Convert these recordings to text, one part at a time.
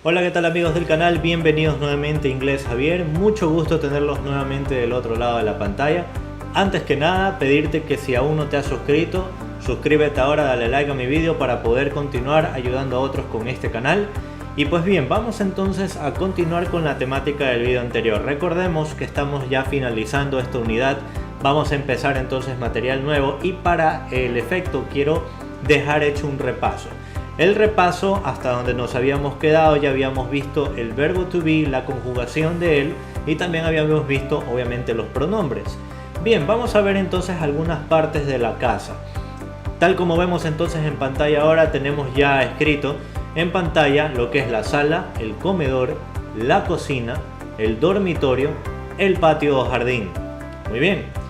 Hola, ¿qué tal amigos del canal? Bienvenidos nuevamente a Inglés Javier. Mucho gusto tenerlos nuevamente del otro lado de la pantalla. Antes que nada, pedirte que si aún no te has suscrito, suscríbete ahora, dale like a mi vídeo para poder continuar ayudando a otros con este canal. Y pues bien, vamos entonces a continuar con la temática del vídeo anterior. Recordemos que estamos ya finalizando esta unidad. Vamos a empezar entonces material nuevo y para el efecto quiero dejar hecho un repaso. El repaso hasta donde nos habíamos quedado, ya habíamos visto el verbo to be, la conjugación de él y también habíamos visto obviamente los pronombres. Bien, vamos a ver entonces algunas partes de la casa. Tal como vemos entonces en pantalla ahora, tenemos ya escrito en pantalla lo que es la sala, el comedor, la cocina, el dormitorio, el patio o jardín. Muy bien.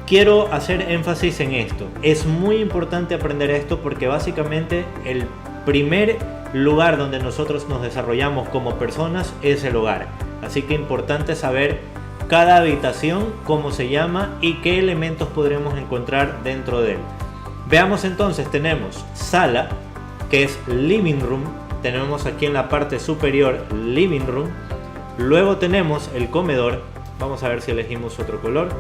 Quiero hacer énfasis en esto. Es muy importante aprender esto porque básicamente el primer lugar donde nosotros nos desarrollamos como personas es el hogar. Así que es importante saber cada habitación, cómo se llama y qué elementos podremos encontrar dentro de él. Veamos entonces, tenemos sala, que es living room. Tenemos aquí en la parte superior living room. Luego tenemos el comedor. Vamos a ver si elegimos otro color.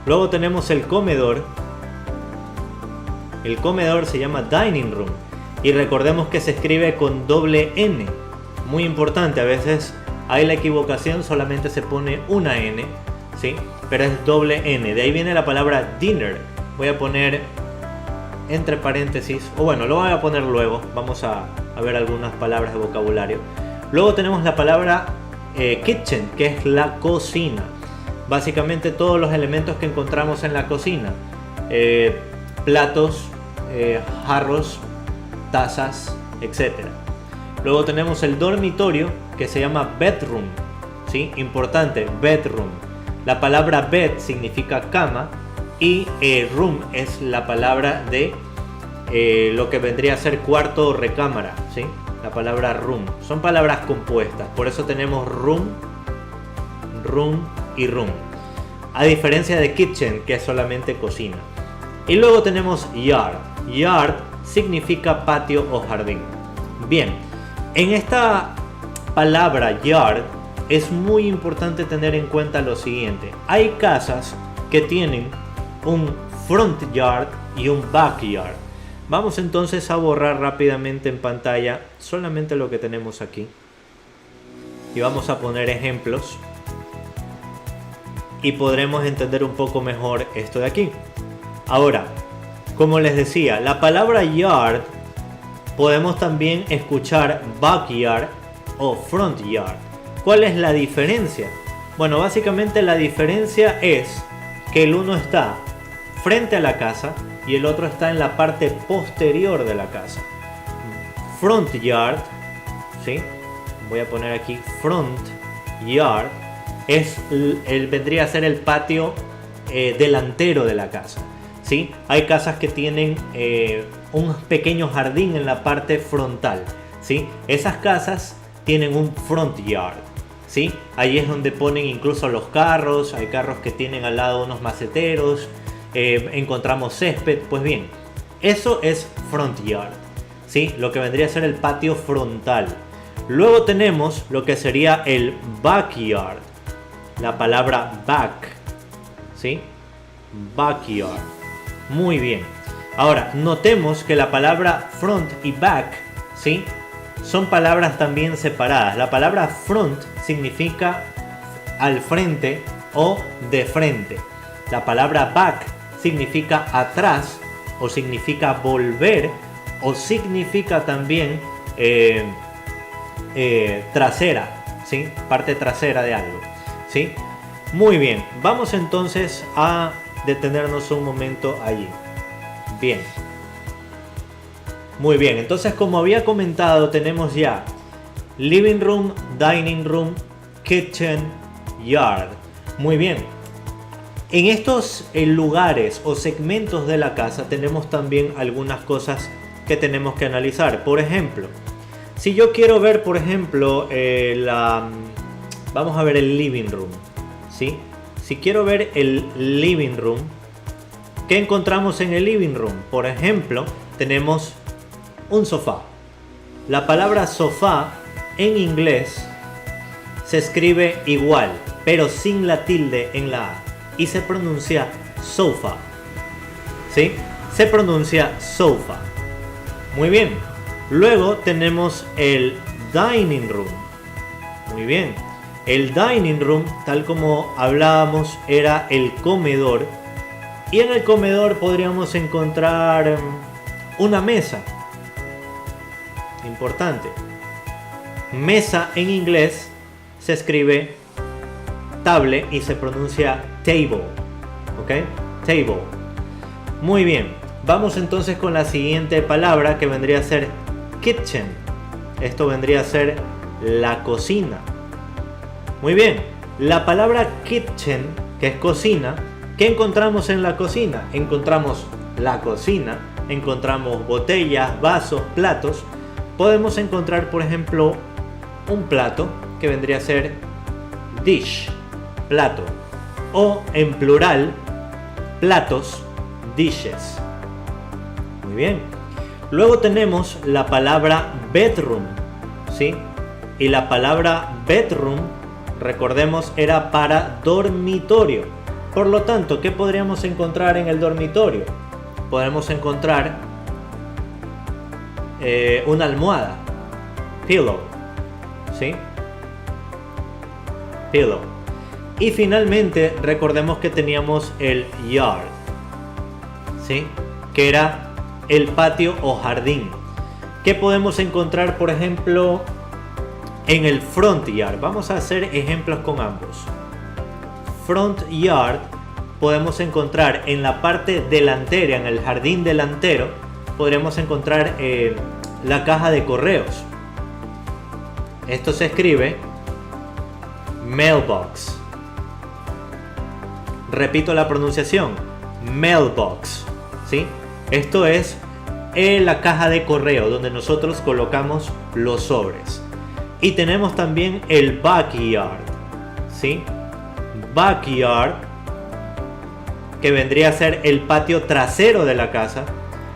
Luego tenemos el comedor. El comedor se llama dining room. Y recordemos que se escribe con doble N. Muy importante, a veces hay la equivocación, solamente se pone una N, ¿sí? Pero es doble N. De ahí viene la palabra dinner. Voy a poner entre paréntesis, o bueno, lo voy a poner luego. Vamos a ver algunas palabras de vocabulario. Luego tenemos la palabra kitchen, que es la cocina. Básicamente todos los elementos que encontramos en la cocina, platos, jarros, tazas, etc. Luego tenemos el dormitorio, que se llama bedroom, ¿sí? Importante, bedroom. La palabra bed significa cama y room es la palabra de lo que vendría a ser cuarto o recámara, ¿sí? La palabra room. Son palabras compuestas, por eso tenemos room, room y room, a diferencia de kitchen, que es solamente cocina. Y luego tenemos yard. Yard significa patio o jardín. Bien, en esta palabra yard es muy importante tener en cuenta lo siguiente. Hay casas que tienen un front yard y un backyard. Vamos entonces a borrar rápidamente en pantalla solamente lo que tenemos aquí y vamos a poner ejemplos y podremos entender un poco mejor esto de aquí. Ahora, como les decía, la palabra yard podemos también escuchar backyard o front yard. ¿Cuál es la diferencia? Bueno, básicamente la diferencia es que el uno está frente a la casa y el otro está en la parte posterior de la casa. Front yard, ¿sí? Voy a poner aquí front yard. Vendría a ser el patio delantero de la casa, ¿sí? Hay casas que tienen un pequeño jardín en la parte frontal, ¿sí? Esas casas tienen un front yard, ¿sí? Ahí es donde ponen incluso los carros. Hay carros que tienen al lado unos maceteros. Encontramos césped. Pues bien, eso es front yard, ¿sí? Lo que vendría a ser el patio frontal. Luego tenemos lo que sería el backyard. La palabra back, ¿sí? Backyard. Muy bien. Ahora, notemos que la palabra front y back, ¿sí? Son palabras también separadas. La palabra front significa al frente o de frente. La palabra back significa atrás o significa volver o significa también trasera, ¿sí? Parte trasera de algo. ¿Sí? Muy bien, vamos entonces a detenernos un momento allí. Bien. Muy bien, entonces como había comentado, tenemos ya living room, dining room, kitchen, yard. Muy bien. En estos lugares o segmentos de la casa tenemos también algunas cosas que tenemos que analizar. Por ejemplo, si yo quiero ver, por ejemplo, vamos a ver el living room, ¿sí? Si quiero ver el living room, ¿qué encontramos en el living room? Por ejemplo, tenemos un sofá, La palabra sofá en inglés se escribe igual, pero sin la tilde en la A. Y se pronuncia sofa. ¿Sí? Se pronuncia sofa. Muy bien. Luego tenemos el dining room. Muy bien. El dining room, tal como hablábamos, era el comedor. Y en el comedor podríamos encontrar una mesa. Importante. Mesa en inglés se escribe table y se pronuncia table. ¿Ok? Table. Muy bien. Vamos entonces con la siguiente palabra, que vendría a ser kitchen. Esto vendría a ser la cocina. Muy bien. La palabra kitchen, que es cocina, ¿qué encontramos en la cocina? Encontramos la cocina, encontramos botellas, vasos, platos. Podemos encontrar, por ejemplo, un plato, que vendría a ser dish, plato. O en plural, platos, dishes. Muy bien. Luego tenemos la palabra bedroom, ¿sí? Y la palabra bedroom, recordemos, era para dormitorio. Por lo tanto, ¿qué podríamos encontrar en el dormitorio? Podemos encontrar una almohada, pillow, ¿sí? Pillow. Y finalmente, recordemos que teníamos el yard, ¿sí? Que era el patio o jardín. ¿Qué podemos encontrar, por ejemplo, en el front yard? Vamos a hacer ejemplos con ambos. Front yard podemos encontrar en la parte delantera, en el jardín delantero, podremos encontrar la caja de correos. Esto se escribe mailbox. Repito la pronunciación, mailbox, ¿sí? Esto es la caja de correo donde nosotros colocamos los sobres. Y tenemos también el backyard, ¿sí? Backyard, que vendría a ser el patio trasero de la casa.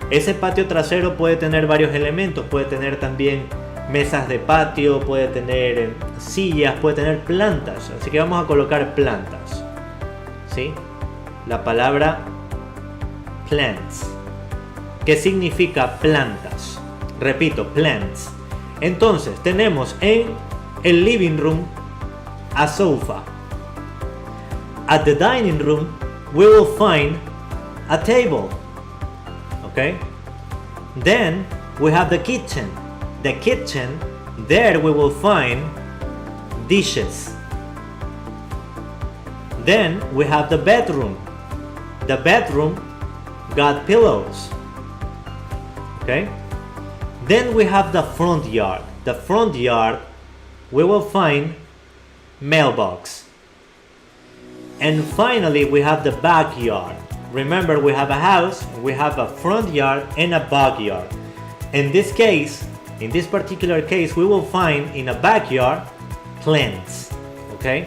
Ese patio trasero puede tener varios elementos, puede tener también mesas de patio, puede tener sillas, puede tener plantas. Así que vamos a colocar plantas, ¿sí? La palabra plants. ¿Qué significa plantas? Repito, plants. Entonces tenemos en el living room a sofa. At the dining room we will find a table. Okay? Then we have the kitchen. The kitchen, there we will find dishes. Then we have the bedroom. The bedroom got pillows. Okay? Then we have the front yard. The front yard, we will find mailbox. And finally, we have the backyard. Remember, we have a house, we have a front yard and a backyard. In this case, in this particular case, we will find in a backyard plants. Okay?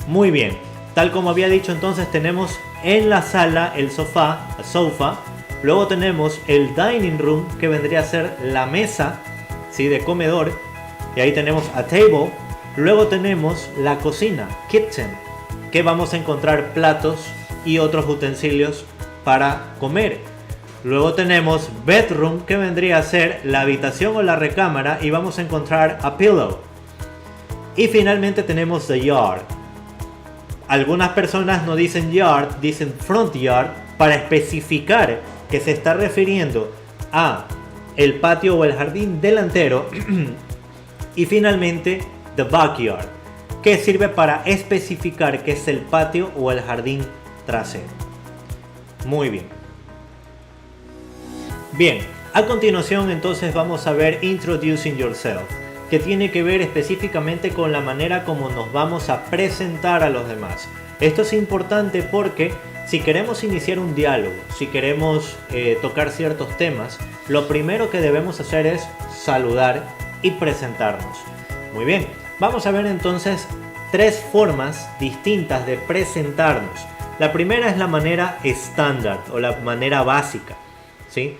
Muy bien. Tal como había dicho, entonces tenemos en la sala el sofá, sofa. Luego tenemos el dining room, que vendría a ser la mesa, ¿sí? De comedor. Y ahí tenemos a table. Luego tenemos la cocina, kitchen, que vamos a encontrar platos y otros utensilios para comer. Luego tenemos bedroom, que vendría a ser la habitación o la recámara, y vamos a encontrar a pillow. Y finalmente tenemos the yard. Algunas personas no dicen yard, dicen front yard, para especificar que se está refiriendo a el patio o el jardín delantero. Y finalmente the backyard, que sirve para especificar que es el patio o el jardín trasero. Muy bien. Bien, a continuación entonces vamos a ver Introducing Yourself, que tiene que ver específicamente con la manera como nos vamos a presentar a los demás. Esto es importante porque si queremos iniciar un diálogo, si queremos tocar ciertos temas, lo primero que debemos hacer es saludar y presentarnos. Muy bien, vamos a ver entonces 3 formas distintas de presentarnos. La primera es la manera estándar o la manera básica, ¿sí?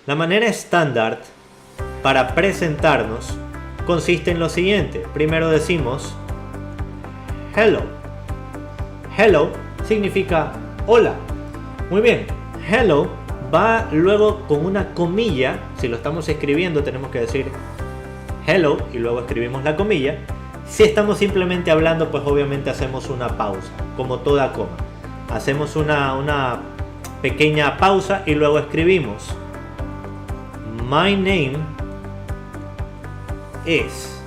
La manera estándar para presentarnos consiste en lo siguiente. Primero decimos hello. Hello significa hola. Muy bien, hello va luego con una comilla. Si lo estamos escribiendo tenemos que decir hello y luego escribimos la comilla. Si estamos simplemente hablando, pues obviamente hacemos una pausa, como toda coma. Hacemos una pequeña pausa y luego escribimos my name is.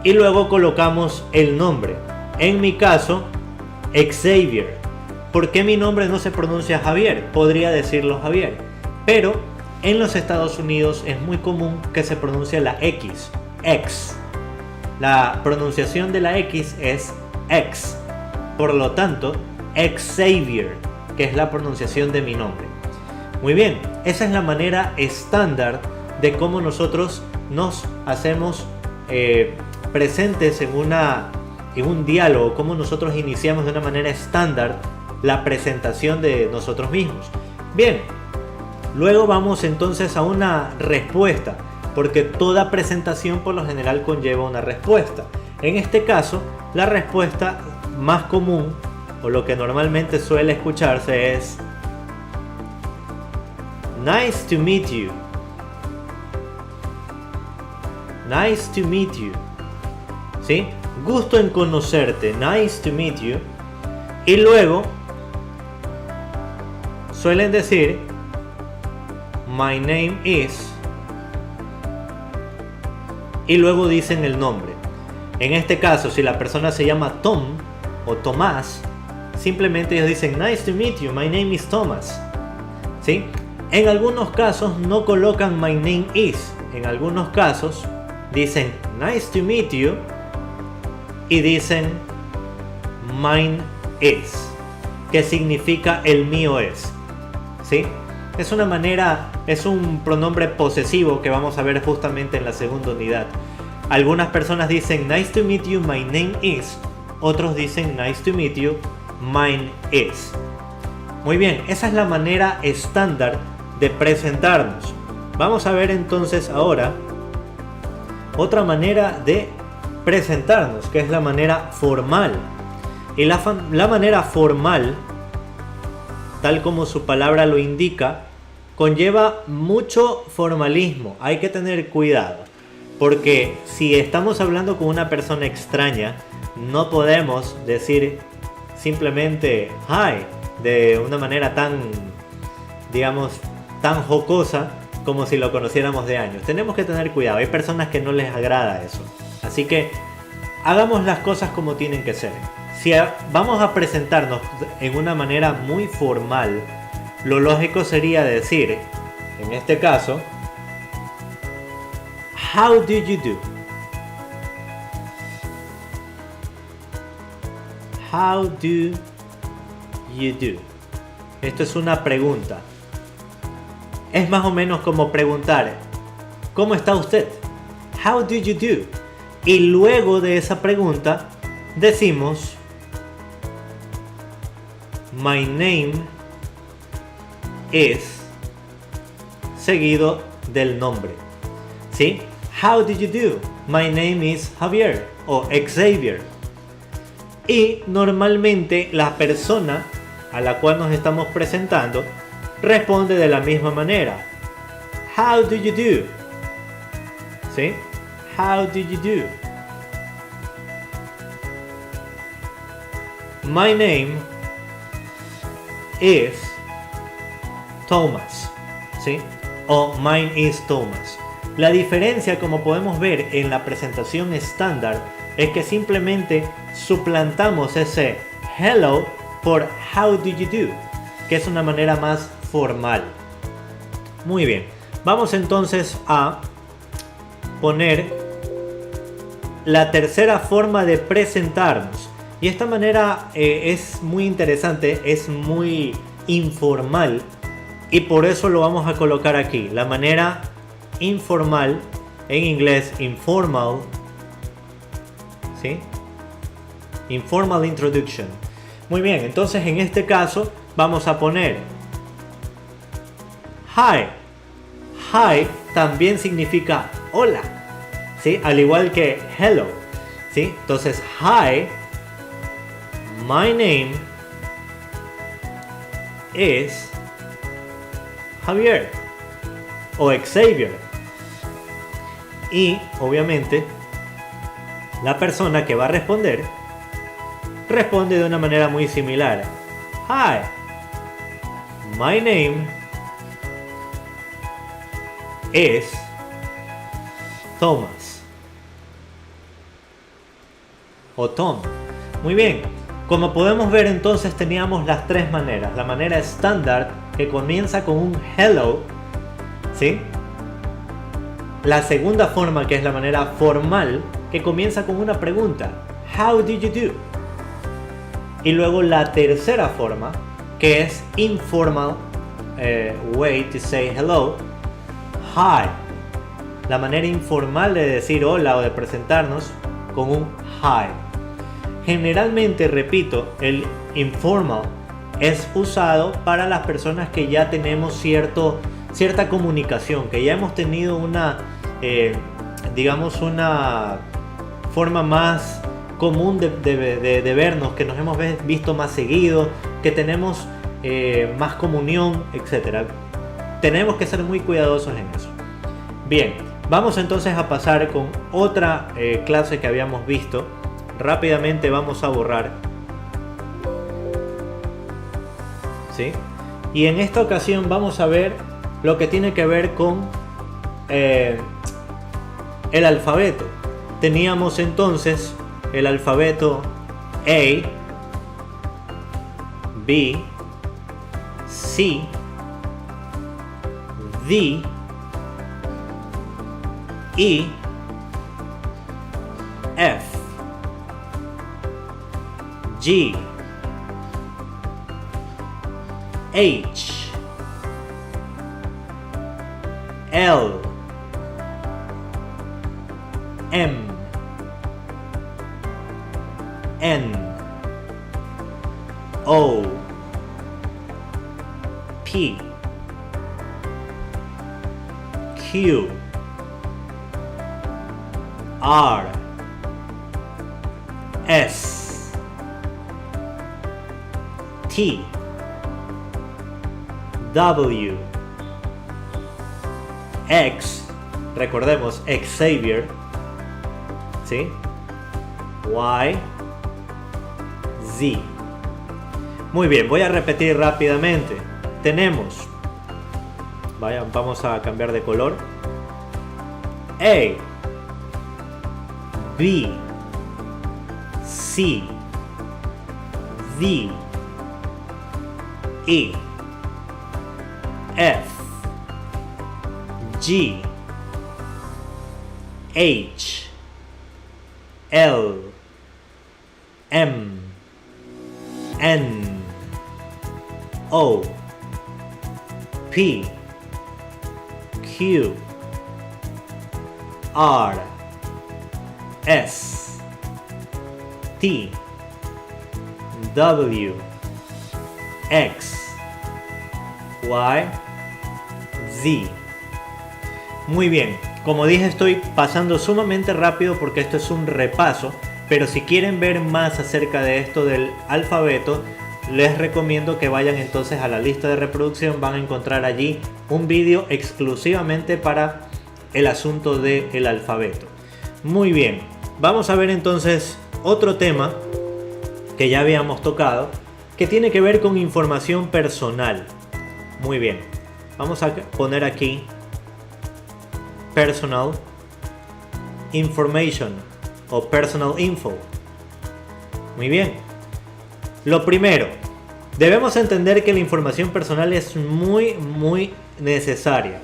Y luego colocamos el nombre. En mi caso, Xavier. ¿Por qué mi nombre no se pronuncia Javier? Podría decirlo Javier. Pero en los Estados Unidos es muy común que se pronuncie la X. X. La pronunciación de la X es X. Por lo tanto, Xavier, que es la pronunciación de mi nombre. Muy bien, esa es la manera estándar de cómo nosotros nos hacemos presentes en un diálogo, cómo nosotros iniciamos de una manera estándar la presentación de nosotros mismos. Bien, luego vamos entonces a una respuesta, porque toda presentación por lo general conlleva una respuesta. En este caso, la respuesta más común o lo que normalmente suele escucharse es nice to meet you. Nice to meet you. ¿Sí? Gusto en conocerte. Nice to meet you. Y luego suelen decir my name is. Y luego dicen el nombre. En este caso, si la persona se llama Tom o Tomás, simplemente ellos dicen nice to meet you, my name is Thomas. ¿Sí? En algunos casos no colocan my name is. En algunos casos dicen nice to meet you y dicen mine is, que significa el mío es. ¿Sí? Es una manera, es un pronombre posesivo que vamos a ver justamente en la segunda unidad. Algunas personas dicen nice to meet you, my name is. Otros dicen nice to meet you, mine is. Muy bien, esa es la manera estándar de presentarnos. Vamos a ver entonces ahora otra manera de presentarnos, que es la manera formal. Y la manera formal, tal como su palabra lo indica, conlleva mucho formalismo. Hay que tener cuidado, porque si estamos hablando con una persona extraña, no podemos decir simplemente hi de una manera tan, digamos, tan jocosa como si lo conociéramos de años. Tenemos que tener cuidado. Hay personas que no les agrada eso. Así que hagamos las cosas como tienen que ser. Si vamos a presentarnos en una manera muy formal, lo lógico sería decir, en este caso, how do you do? How do you do? Esto es una pregunta. Es más o menos como preguntar, ¿cómo está usted? How do you do? Y luego de esa pregunta decimos my name is, seguido del nombre. ¿Sí? How do you do? My name is Javier o Xavier. Y normalmente la persona a la cual nos estamos presentando responde de la misma manera. How do you do? ¿Sí? How do you do? My name is Thomas. ¿Sí? O mine is Thomas. La diferencia, como podemos ver en la presentación estándar, es que simplemente suplantamos ese hello por how do you do, que es una manera más formal. Muy bien, vamos entonces a poner la tercera forma de presentarnos. Y esta manera es muy interesante, es muy informal, y por eso lo vamos a colocar aquí. La manera informal, en inglés informal, ¿sí? Informal introduction. Muy bien, entonces en este caso vamos a poner hi. Hi también significa hola, ¿sí? Al igual que hello, ¿sí? Entonces, hi, my name is Javier o Xavier. Y obviamente la persona que va a responder responde de una manera muy similar. Hi, my name is Thomas o Tom. Muy bien, como podemos ver entonces teníamos las tres maneras. La manera estándar que comienza con un hello, ¿sí? La segunda forma, que es la manera formal, que comienza con una pregunta. How did you do? Y luego la tercera forma, que es informal way to say hello. Hi. La manera informal de decir hola o de presentarnos con un hi. Generalmente, repito, el informal es usado para las personas que ya tenemos cierta comunicación, que ya hemos tenido una, digamos, una forma más común de vernos, que nos hemos visto más seguido, que tenemos más comunión, etc. Tenemos que ser muy cuidadosos en eso. Bien, vamos entonces a pasar con otra clase que habíamos visto. Rápidamente vamos a borrar, ¿sí? Y en esta ocasión vamos a ver lo que tiene que ver con el alfabeto. Teníamos entonces el alfabeto A, B, C, D, E, F, G, H, L, M, N, O, P, Q, R, S, T, W, X, recordemos Xavier, ¿sí? Y, Z. Muy bien, voy a repetir rápidamente. Tenemos, vamos a cambiar de color. A, B, C, D, E, F, G, H, L, M, N, O, P, Q, R, S, T, W, X, Y, Z. Muy bien, como dije, estoy pasando sumamente rápido porque esto es un repaso, pero si quieren ver más acerca de esto del alfabeto, les recomiendo que vayan entonces a la lista de reproducción. Van a encontrar allí un vídeo exclusivamente para el asunto del alfabeto. Muy bien, vamos a ver entonces otro tema que ya habíamos tocado, que tiene que ver con información personal. Muy bien, vamos a poner aquí personal information o personal info. Muy bien, lo primero, debemos entender que la información personal es muy necesaria,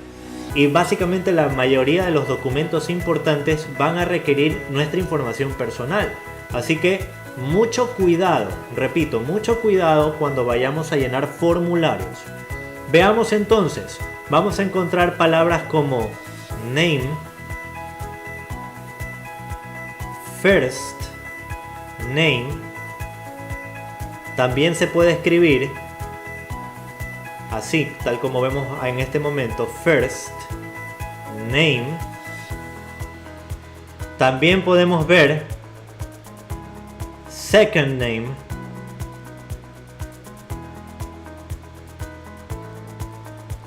y básicamente la mayoría de los documentos importantes van a requerir nuestra información personal. Así que mucho cuidado, repito, mucho cuidado cuando vayamos a llenar formularios. Veamos entonces, vamos a encontrar palabras como name, first name. También se puede escribir así, tal como vemos en este momento, first name. También podemos ver second name.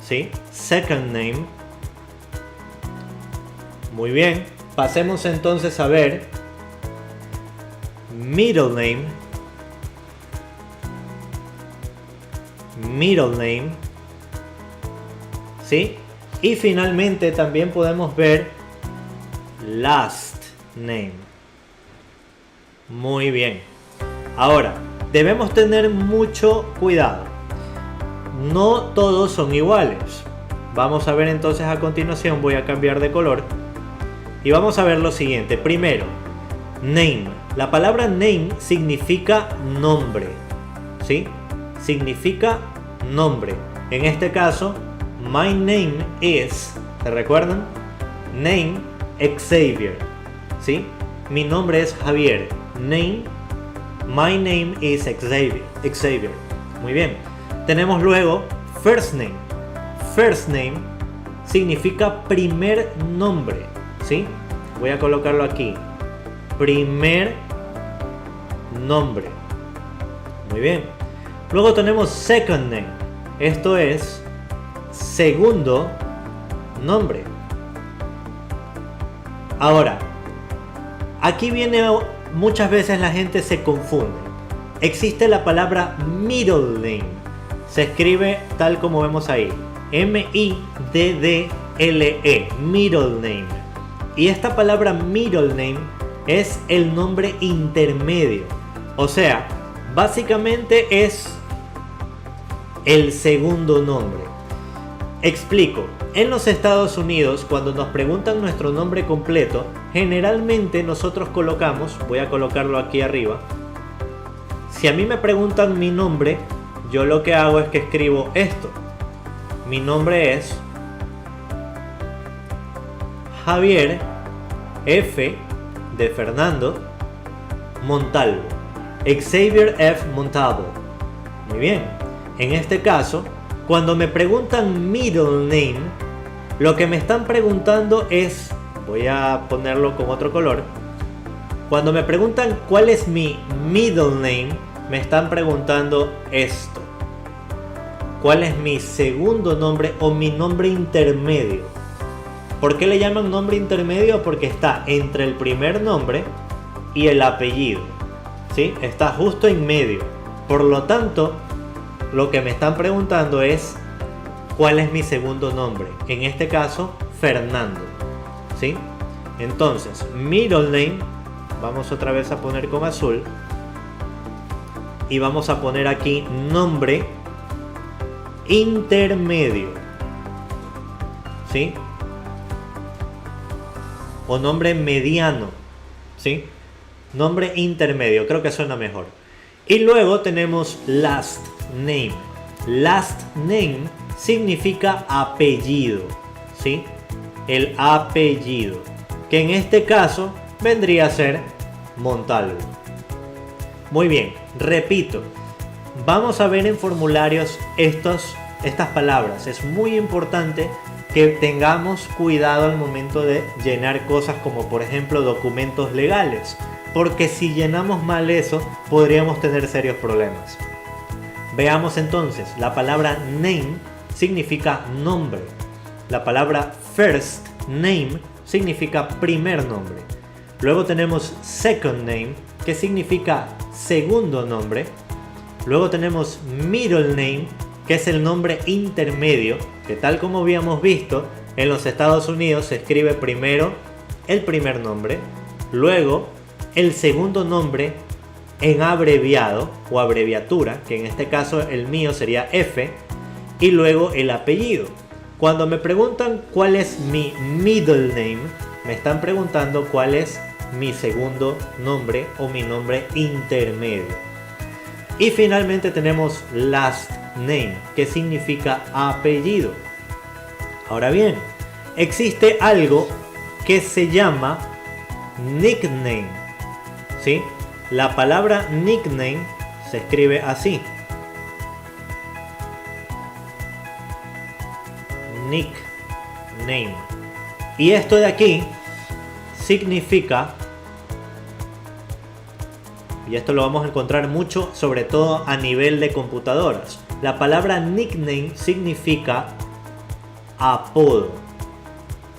¿Sí? Second name. Muy bien. Pasemos entonces a ver middle name. Middle name. ¿Sí? Y finalmente también podemos ver last name. Muy bien. Ahora, debemos tener mucho cuidado. No todos son iguales. Vamos a ver entonces a continuación, voy a cambiar de color. Y vamos a ver lo siguiente. Primero, name. La palabra name significa nombre. ¿Sí? Significa nombre. En este caso, my name is, ¿se recuerdan? Name Xavier. ¿Sí? Mi nombre es Javier. Name, my name is Xavier. Muy bien. Tenemos luego first name. First name significa primer nombre. ¿Sí? Voy a colocarlo aquí. Primer nombre. Muy bien. Luego tenemos second name. Esto es segundo nombre. Ahora, aquí viene, muchas veces la gente se confunde. Existe la palabra middle name. Se escribe tal como vemos ahí. M-I-D-D-L-E. Middle name. Y esta palabra middle name es el nombre intermedio. O sea, básicamente es el segundo nombre. Explico. En los Estados Unidos, cuando nos preguntan nuestro nombre completo, generalmente nosotros colocamos, voy a colocarlo aquí arriba. Si a mí me preguntan mi nombre, yo lo que hago es que escribo esto. Mi nombre es Javier F de Fernando Montalvo. Xavier F. Montalvo. Muy bien. En este caso, cuando me preguntan middle name, lo que me están preguntando es, voy a ponerlo con otro color. Cuando me preguntan cuál es mi middle name, me están preguntando esto. ¿Cuál es mi segundo nombre o mi nombre intermedio? ¿Por qué le llaman nombre intermedio? Porque está entre el primer nombre y el apellido. ¿Sí? Está justo en medio. Por lo tanto, lo que me están preguntando es ¿cuál es mi segundo nombre? En este caso, Fernando. ¿Sí? Entonces, middle name, vamos otra vez a poner con azul. Y vamos a poner aquí nombre intermedio. ¿Sí? O nombre mediano. ¿Sí? Nombre intermedio, creo que suena mejor. Y luego tenemos last name. Last name significa apellido. ¿Sí? El apellido. Que en este caso vendría a ser Montalvo. Muy bien, repito. Vamos a ver en formularios estas palabras. Es muy importante que tengamos cuidado al momento de llenar cosas como por ejemplo documentos legales. Porque si llenamos mal eso, podríamos tener serios problemas. Veamos entonces, la palabra name significa nombre. La palabra first name significa primer nombre. Luego tenemos second name, que significa segundo nombre. Luego tenemos middle name, que es el nombre intermedio, que tal como habíamos visto, en los Estados Unidos se escribe primero el primer nombre, luego el segundo nombre en abreviado o abreviatura, que en este caso el mío sería F, y luego el apellido. Cuando me preguntan cuál es mi middle name, me están preguntando cuál es mi segundo nombre o mi nombre intermedio. Y finalmente tenemos last name, que significa apellido. Ahora bien, existe algo que se llama nickname. ¿Sí? La palabra nickname se escribe así. Nickname. Y esto de aquí significa, y esto lo vamos a encontrar mucho, sobre todo a nivel de computadoras. La palabra nickname significa apodo.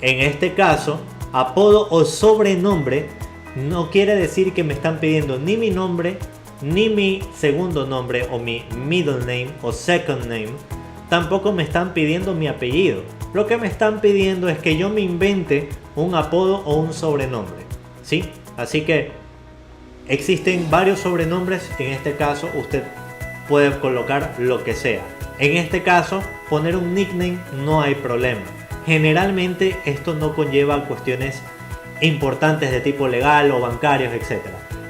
En este caso, apodo o sobrenombre no quiere decir que me están pidiendo ni mi nombre, ni mi segundo nombre o mi middle name o second name. Tampoco me están pidiendo mi apellido. Lo que me están pidiendo es que yo me invente un apodo o un sobrenombre, ¿sí? Así que existen varios sobrenombres. En este caso usted puede colocar lo que sea. En este caso, poner un nickname no hay problema. Generalmente esto no conlleva cuestiones importantes de tipo legal o bancarios, etc.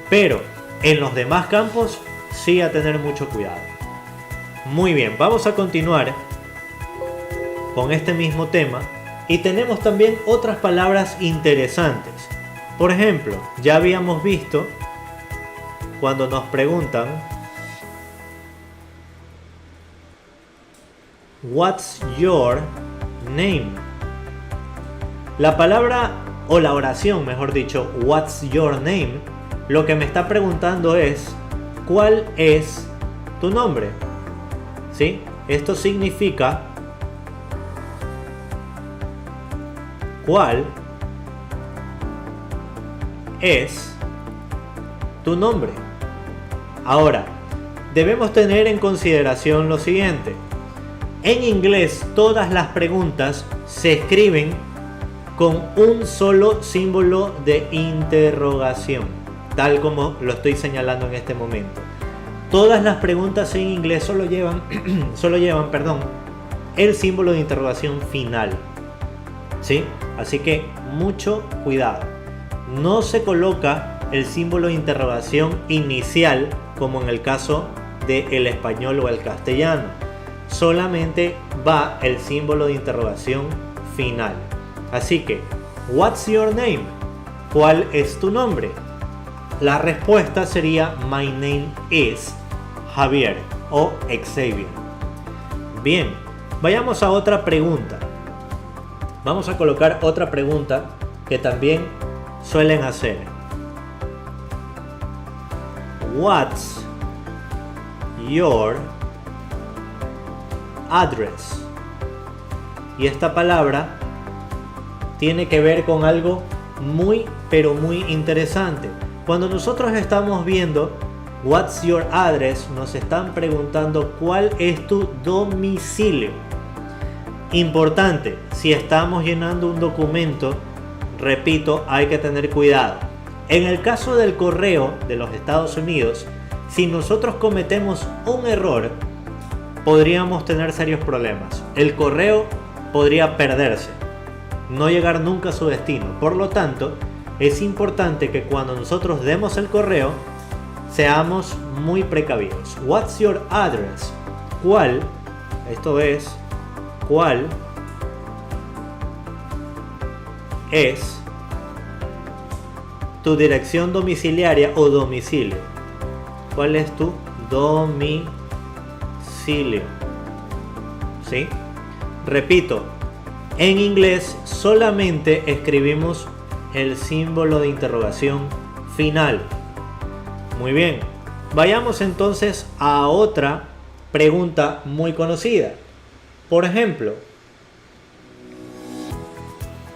Pero en los demás campos sí a tener mucho cuidado. Muy bien, vamos a continuar con este mismo tema y tenemos también otras palabras interesantes. Por ejemplo, ya habíamos visto cuando nos preguntan What's your name? La palabra o la oración, mejor dicho, What's your name, lo que me está preguntando es ¿cuál es tu nombre? ¿Sí? Esto significa ¿cuál es tu nombre? Ahora, debemos tener en consideración lo siguiente. En inglés, todas las preguntas se escriben con un solo símbolo de interrogación, tal como lo estoy señalando en este momento. Todas las preguntas en inglés solo llevan el símbolo de interrogación final, ¿sí? Así que mucho cuidado. No se coloca el símbolo de interrogación inicial como en el caso del español o el castellano. Solamente va el símbolo de interrogación final. Así que, What's your name? ¿Cuál es tu nombre? La respuesta sería My name is Javier o Xavier. Bien, vayamos a otra pregunta. Vamos a colocar otra pregunta que también suelen hacer. What's your address? Y esta palabra tiene que ver con algo muy pero muy interesante. Cuando nosotros estamos viendo What's your address, nos están preguntando cuál es tu domicilio. Importante, si estamos llenando un documento, repito, hay que tener cuidado. En el caso del correo de los Estados Unidos, si nosotros cometemos un error, podríamos tener serios problemas. El correo podría perderse, no llegar nunca a su destino. Por lo tanto, es importante que cuando nosotros demos el correo, seamos muy precavidos. What's your address? ¿Cuál? Esto es, ¿cuál es tu dirección domiciliaria o domicilio? ¿Cuál es tu domicilio? ¿Sí? Repito, en inglés solamente escribimos el símbolo de interrogación final. Muy bien, vayamos entonces a otra pregunta muy conocida. Por ejemplo,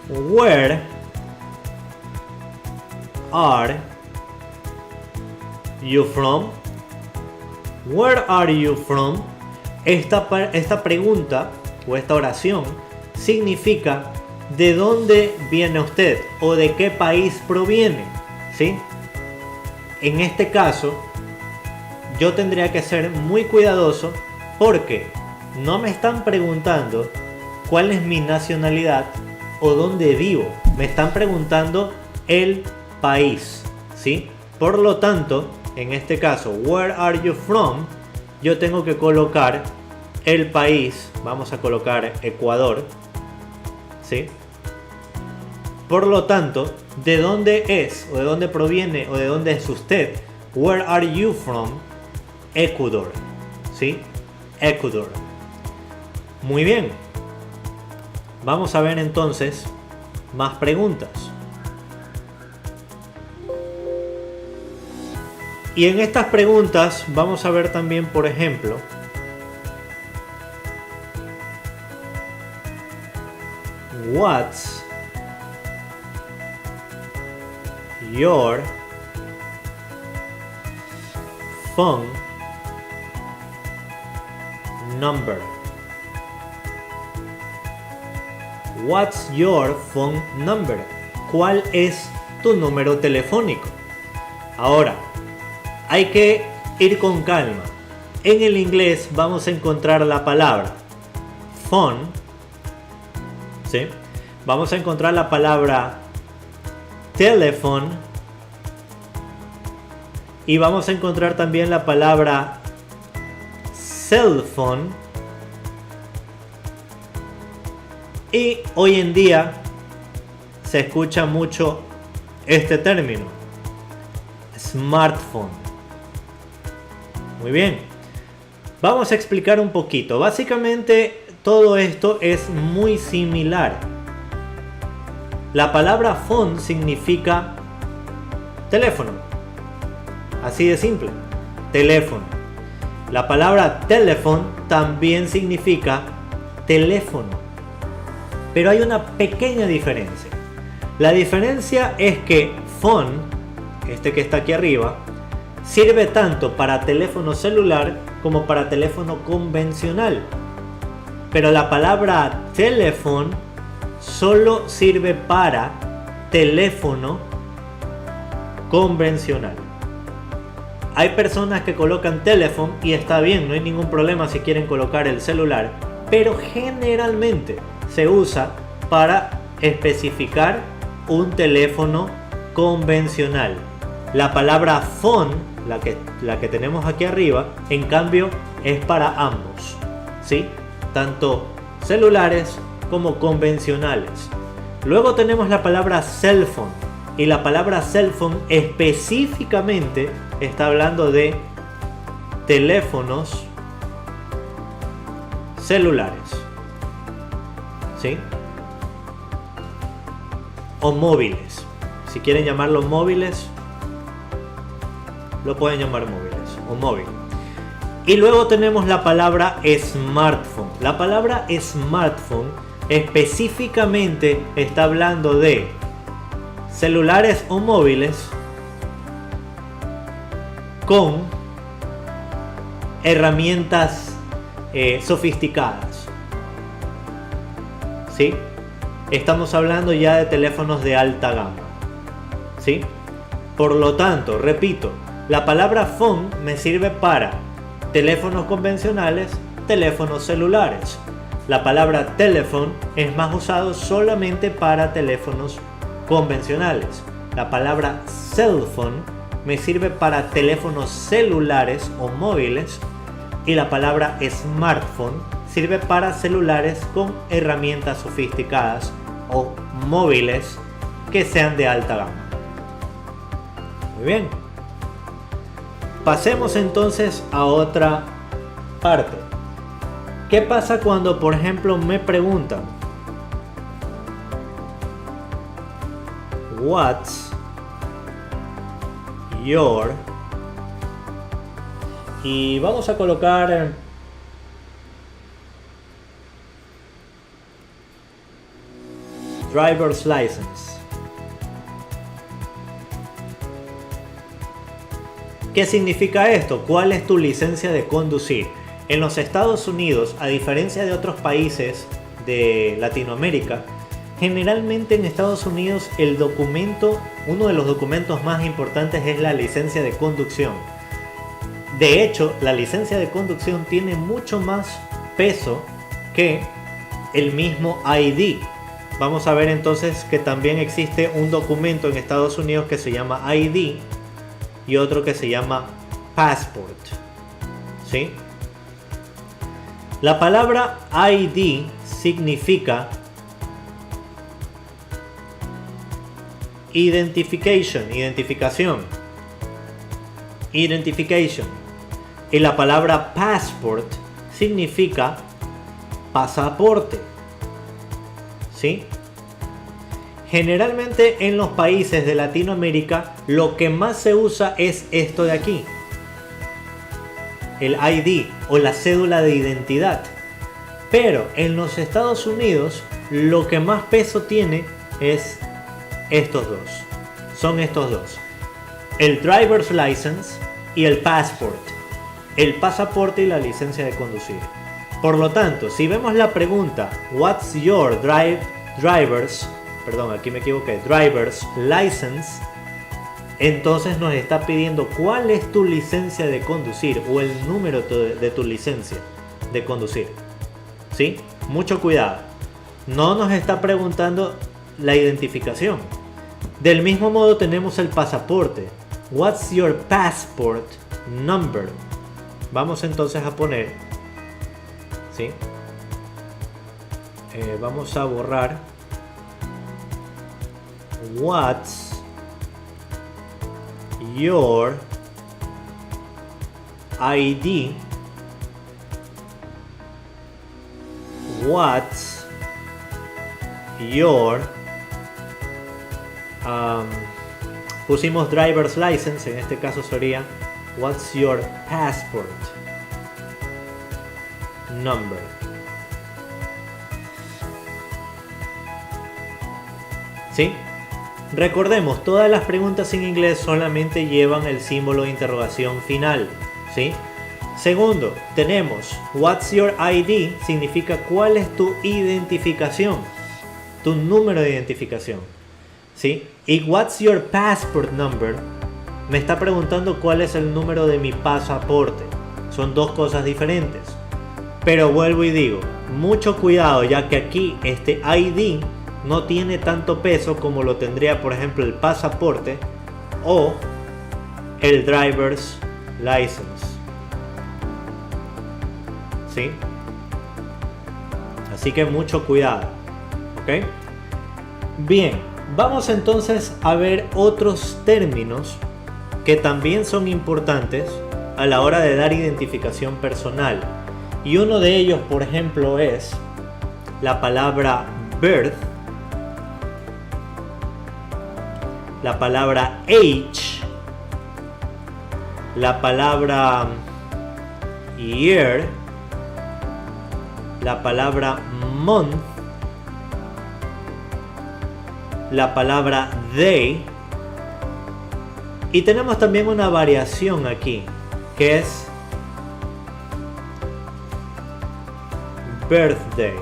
Where are you from? Where are you from? Esta pregunta o esta oración significa ¿de dónde viene usted? O ¿de qué país proviene? ¿Sí? En este caso, yo tendría que ser muy cuidadoso porque no me están preguntando cuál es mi nacionalidad o dónde vivo. Me están preguntando el país, ¿sí? Por lo tanto, en este caso, Where are you from? Yo tengo que colocar el país. Vamos a colocar Ecuador, ¿sí? Por lo tanto, ¿de dónde es? ¿O de dónde proviene? ¿O de dónde es usted? Where are you from? Ecuador, ¿sí? Ecuador. Muy bien. Vamos a ver entonces más preguntas. Y en estas preguntas vamos a ver también, por ejemplo, what's your phone number? What's your phone number? ¿Cuál es tu número telefónico? Ahora, hay que ir con calma. En el inglés vamos a encontrar la palabra phone, ¿sí? Vamos a encontrar la palabra telephone y vamos a encontrar también la palabra cell phone. Y hoy en día se escucha mucho este término, smartphone. Muy bien, vamos a explicar un poquito. Básicamente todo esto es muy similar. La palabra phone significa teléfono, así de simple, teléfono. La palabra telephone también significa teléfono, pero hay una pequeña diferencia. La diferencia es que phone, este que está aquí arriba, sirve tanto para teléfono celular como para teléfono convencional. Pero la palabra telephone solo sirve para teléfono convencional. Hay personas que colocan telephone y está bien, no hay ningún problema si quieren colocar el celular, pero generalmente se usa para especificar un teléfono convencional. La palabra phone, la que tenemos aquí arriba, en cambio es para ambos, ¿sí? Tanto celulares como convencionales. Luego tenemos la palabra cell phone, y la palabra cell phone específicamente está hablando de teléfonos celulares, ¿sí? O móviles. Si quieren llamarlo móviles, lo pueden llamar móviles o móvil. Y luego tenemos la palabra smartphone. La palabra smartphone específicamente está hablando de celulares o móviles con herramientas sofisticadas, ¿sí? Estamos hablando ya de teléfonos de alta gama, ¿sí? Por lo tanto, repito, la palabra phone me sirve para teléfonos convencionales, teléfonos celulares. La palabra telephone es más usado solamente para teléfonos convencionales. La palabra cell phone me sirve para teléfonos celulares o móviles. Y la palabra smartphone sirve para celulares con herramientas sofisticadas o móviles que sean de alta gama. Muy bien. Pasemos entonces a otra parte. ¿Qué pasa cuando, por ejemplo, me preguntan what's your, y vamos a colocar driver's license? ¿Qué significa esto? ¿Cuál es tu licencia de conducir? En los Estados Unidos, a diferencia de otros países de Latinoamérica, generalmente en Estados Unidos uno de los documentos más importantes es la licencia de conducción. De hecho, la licencia de conducción tiene mucho más peso que el mismo ID. Vamos a ver entonces que también existe un documento en Estados Unidos que se llama ID y otro que se llama passport, ¿sí? La palabra ID significa identificación. Y la palabra passport significa pasaporte, ¿sí? Generalmente en los países de Latinoamérica lo que más se usa es esto de aquí. El ID o la cédula de identidad. Pero en los Estados Unidos lo que más peso tiene es estos dos. Son estos dos. El driver's license y el passport. El pasaporte y la licencia de conducir. Por lo tanto, si vemos la pregunta What's your driver's license? Entonces nos está pidiendo cuál es tu licencia de conducir o el número de tu licencia de conducir. ¿Sí? Mucho cuidado. No nos está preguntando la identificación. Del mismo modo tenemos el pasaporte. What's your passport number? Vamos entonces a poner, ¿sí? Vamos a borrar What's your ID? What's your pusimos driver's license, en este caso sería What's your passport number? ¿Sí? Recordemos, todas las preguntas en inglés solamente llevan el símbolo de interrogación final. ¿Sí? Segundo, tenemos What's your ID? Significa cuál es tu identificación, tu número de identificación. ¿Sí? Y What's your passport number? Me está preguntando cuál es el número de mi pasaporte. Son dos cosas diferentes. Pero vuelvo y digo, mucho cuidado, ya que aquí este ID no tiene tanto peso como lo tendría, por ejemplo, el pasaporte o el driver's license. ¿Sí? Así que mucho cuidado. ¿Ok? Bien, vamos entonces a ver otros términos que también son importantes a la hora de dar identificación personal. Y uno de ellos, por ejemplo, es la palabra birth, la palabra age, la palabra year, la palabra month, la palabra day. Y tenemos también una variación aquí, que es birthday.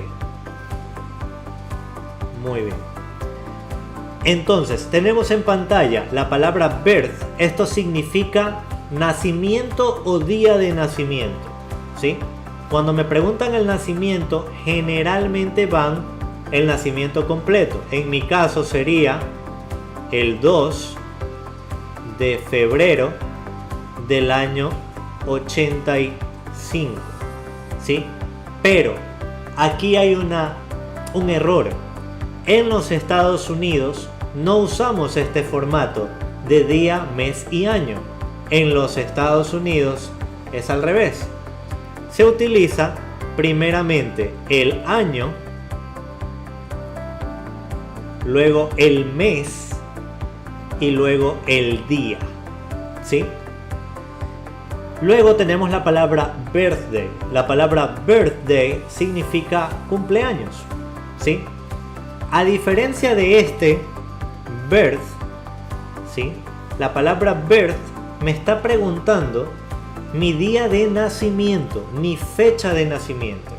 Muy bien. Entonces, tenemos en pantalla la palabra birth. Esto significa nacimiento o día de nacimiento. ¿Sí? Cuando me preguntan el nacimiento, generalmente van el nacimiento completo. En mi caso sería el 2 de febrero del año 85. ¿Sí? Pero aquí hay un error. En los Estados Unidos no usamos este formato de día, mes y año. En los Estados Unidos es al revés. Se utiliza primeramente el año, luego el mes y luego el día. ¿Sí? Luego tenemos la palabra birthday. La palabra birthday significa cumpleaños. ¿Sí? A diferencia de este birth, ¿sí? La palabra birth me está preguntando mi día de nacimiento, mi fecha de nacimiento.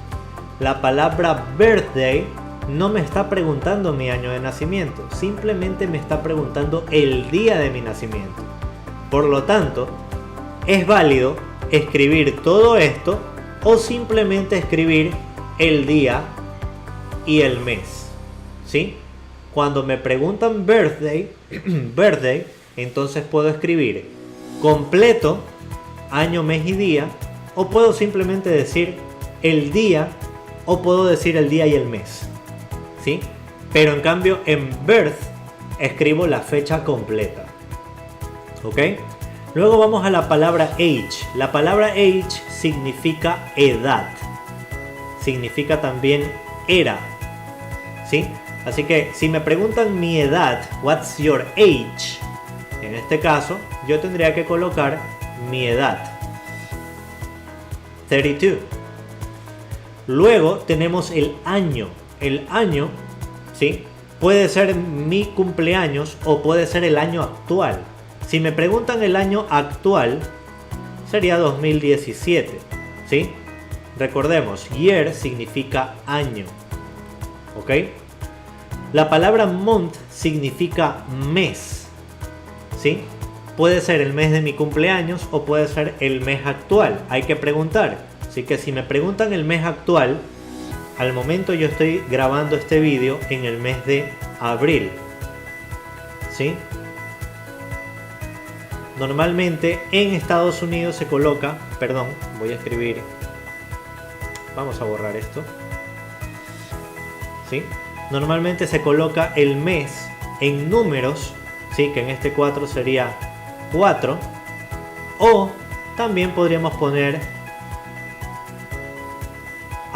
La palabra birthday no me está preguntando mi año de nacimiento, simplemente me está preguntando el día de mi nacimiento. Por lo tanto, es válido escribir todo esto o simplemente escribir el día y el mes. ¿Sí? Cuando me preguntan birthday, entonces puedo escribir completo, año, mes y día, o puedo simplemente decir el día, o puedo decir el día y el mes. ¿Sí? Pero en cambio en birth escribo la fecha completa. ¿Ok? Luego vamos a la palabra age. La palabra age significa edad. Significa también era. ¿Sí? Así que si me preguntan mi edad, what's your age? En este caso, yo tendría que colocar mi edad. 32. Luego tenemos el año. El año, ¿sí? Puede ser mi cumpleaños o puede ser el año actual. Si me preguntan el año actual, sería 2017, ¿sí? Recordemos, year significa año, ¿ok? La palabra month significa mes, ¿sí? Puede ser el mes de mi cumpleaños o puede ser el mes actual. Hay que preguntar. Así que si me preguntan el mes actual, al momento yo estoy grabando este vídeo en el mes de abril, ¿sí? Normalmente en Estados Unidos se coloca, perdón, voy a escribir, vamos a borrar esto, ¿sí? Normalmente se coloca el mes en números, ¿sí? Que en este 4 sería 4, o también podríamos poner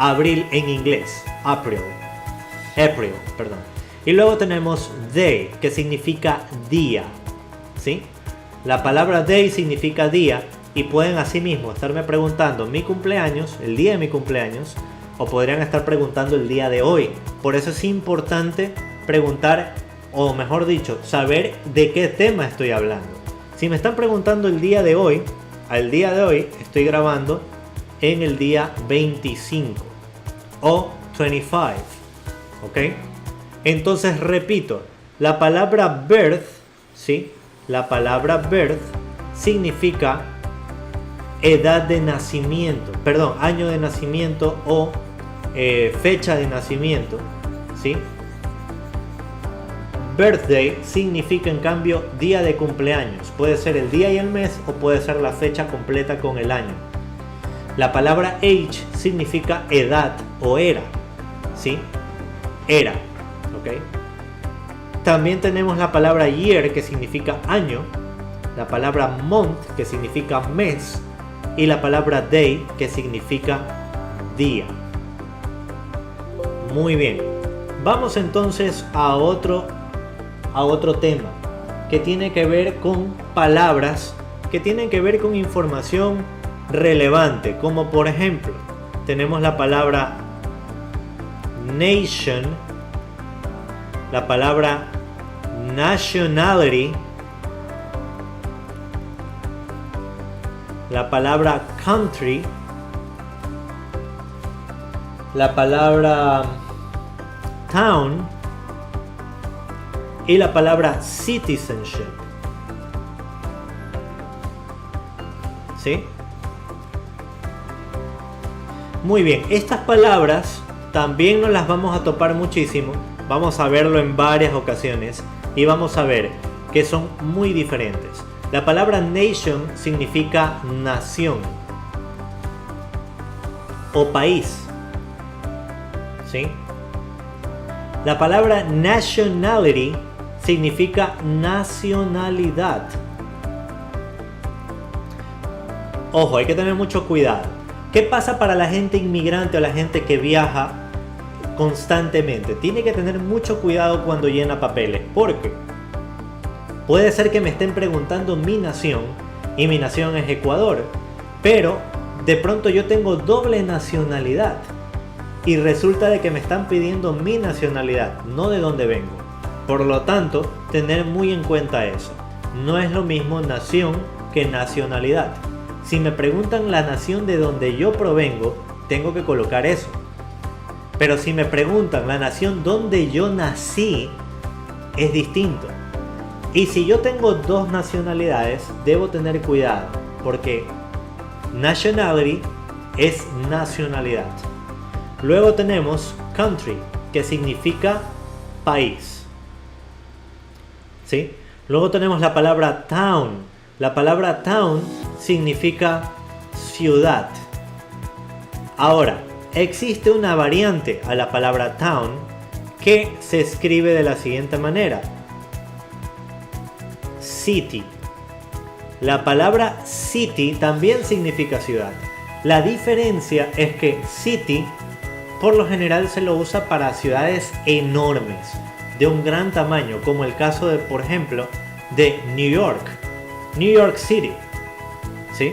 abril en inglés, April, perdón. Y luego tenemos day, que significa día, ¿sí? La palabra day significa día y pueden asimismo estarme preguntando mi cumpleaños, el día de mi cumpleaños, o podrían estar preguntando el día de hoy. Por eso es importante preguntar, o mejor dicho, saber de qué tema estoy hablando. Si me están preguntando el día de hoy, al día de hoy estoy grabando en el día 25 o 25, ¿ok? Entonces repito, la palabra birth, ¿sí? La palabra birth significa edad de nacimiento, perdón, año de nacimiento o fecha de nacimiento, ¿sí? Birthday significa en cambio día de cumpleaños. Puede ser el día y el mes o puede ser la fecha completa con el año. La palabra age significa edad o era, ¿sí? Era, ¿ok? También tenemos la palabra year, que significa año, la palabra month, que significa mes, y la palabra day, que significa día. Muy bien, vamos entonces a otro tema que tiene que ver con palabras, que tienen que ver con información relevante, como por ejemplo tenemos la palabra nation, la palabra nationality, la palabra country, la palabra town y la palabra citizenship, ¿sí? Muy bien, estas palabras también nos las vamos a topar muchísimo, vamos a verlo en varias ocasiones y vamos a ver que son muy diferentes. La palabra nation significa nación o país, ¿sí? La palabra nationality significa nacionalidad. Ojo, hay que tener mucho cuidado. ¿Qué pasa para la gente inmigrante o la gente que viaja constantemente? Tiene que tener mucho cuidado cuando llena papeles, porque puede ser que me estén preguntando mi nación y mi nación es Ecuador, pero de pronto yo tengo doble nacionalidad y resulta de que me están pidiendo mi nacionalidad, no de dónde vengo. Por lo tanto, tener muy en cuenta eso. No es lo mismo nación que nacionalidad. Si me preguntan la nación de donde yo provengo, tengo que colocar eso. Pero si me preguntan la nación donde yo nací, es distinto. Y si yo tengo dos nacionalidades, debo tener cuidado, porque nationality es nacionalidad. Luego tenemos country, que significa país, ¿sí? Luego tenemos la palabra town. La palabra town significa ciudad. Ahora, existe una variante a la palabra town que se escribe de la siguiente manera: city. La palabra city también significa ciudad. La diferencia es que city por lo general se lo usa para ciudades enormes, de un gran tamaño, como el caso de, por ejemplo, de New York City, ¿sí?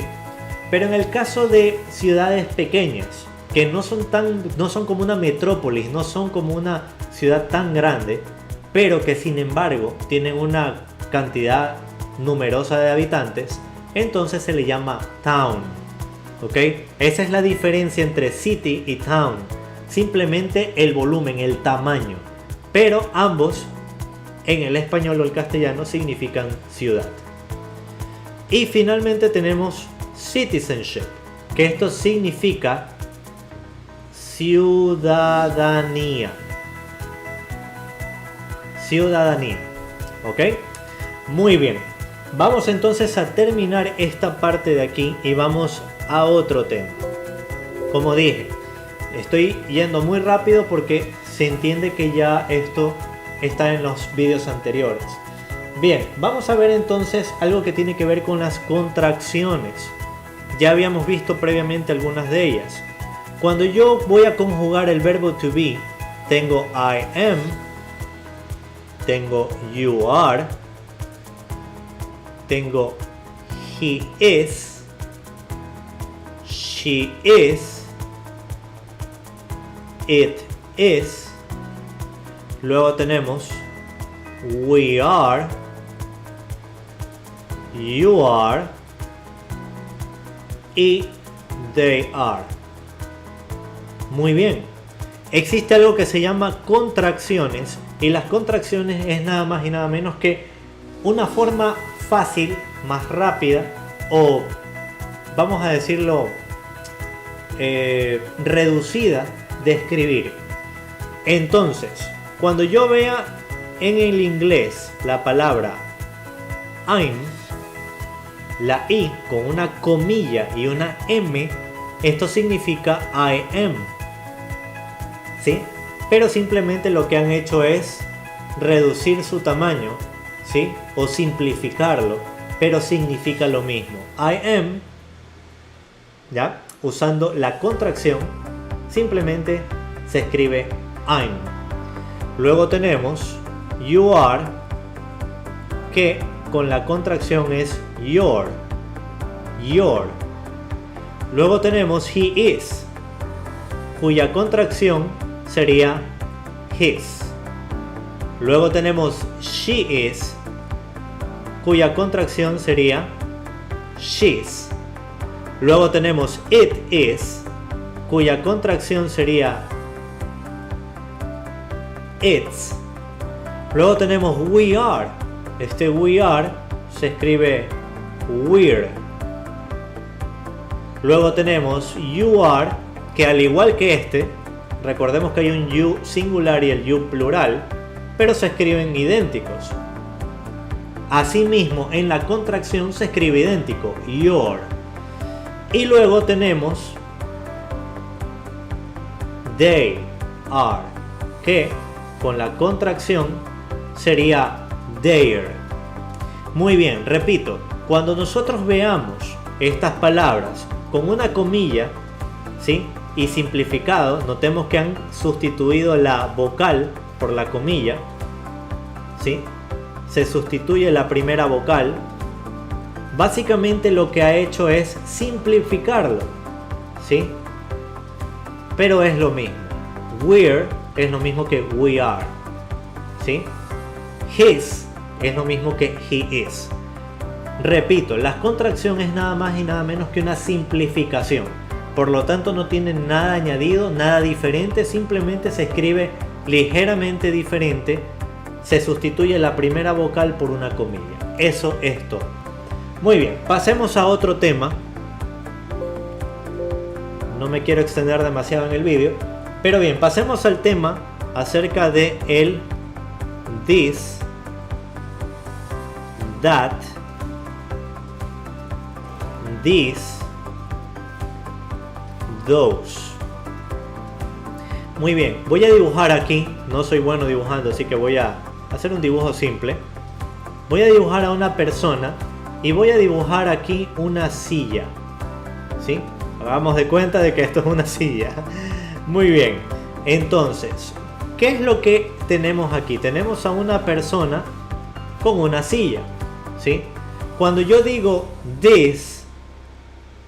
Pero en el caso de ciudades pequeñas, que no son como una metrópolis, no son como una ciudad tan grande, pero que sin embargo tienen una cantidad numerosa de habitantes, entonces se le llama town, ¿ok? Esa es la diferencia entre city y town, simplemente el volumen, el tamaño, pero ambos en el español o el castellano significan ciudad. Y finalmente tenemos citizenship, que esto significa ciudadanía. Ciudadanía, ¿ok? Muy bien, vamos entonces a terminar esta parte de aquí y vamos a otro tema. Como dije, estoy yendo muy rápido porque se entiende que ya esto está en los vídeos anteriores. Bien, vamos a ver entonces algo que tiene que ver con las contracciones. Ya habíamos visto previamente algunas de ellas. Cuando yo voy a conjugar el verbo to be, tengo I am, tengo you are, tengo he is, she is, it is, luego tenemos we are, you are y they are. Muy bien, existe algo que se llama contracciones, y las contracciones es nada más y nada menos que una forma fácil, más rápida, o vamos a decirlo reducida de escribir. Entonces, cuando yo vea en el inglés la palabra I'm, la I con una comilla y una M, esto significa I am, ¿sí? Pero simplemente lo que han hecho es reducir su tamaño, ¿sí? O simplificarlo, pero significa lo mismo. I am, ¿ya? Usando la contracción, simplemente se escribe I'm. Luego tenemos you are, que con la contracción es your. Luego tenemos he is, cuya contracción sería his. Luego tenemos she is, cuya contracción sería she's. Luego tenemos it is, cuya contracción sería its. Luego tenemos we are. Este we are se escribe we're. Luego tenemos you are, que al igual que este, recordemos que hay un you singular y el you plural, pero se escriben idénticos. Asimismo, en la contracción se escribe idéntico, your. Y luego tenemos they are, que con la contracción sería their. Muy bien, repito, cuando nosotros veamos estas palabras con una comilla, ¿sí? Y simplificado, notemos que han sustituido la vocal por la comilla, ¿sí? Se sustituye la primera vocal. Básicamente lo que ha hecho es simplificarlo, ¿sí? Pero es lo mismo. We're es lo mismo que we are, ¿sí? His es lo mismo que he is. Repito, la contracción es nada más y nada menos que una simplificación. Por lo tanto, no tiene nada añadido, nada diferente, simplemente se escribe ligeramente diferente. Se sustituye la primera vocal por una comilla. Eso es todo. Muy bien, pasemos a otro tema. No me quiero extender demasiado en el vídeo, pero bien, pasemos al tema acerca de el this, that, this, those. Muy bien, voy a dibujar aquí. No soy bueno dibujando, así que voy a hacer un dibujo simple. Voy a dibujar a una persona y voy a dibujar aquí una silla, ¿sí? Hagamos de cuenta de que esto es una silla. Muy bien. Entonces, ¿qué es lo que tenemos aquí? Tenemos a una persona con una silla, ¿sí? Cuando yo digo this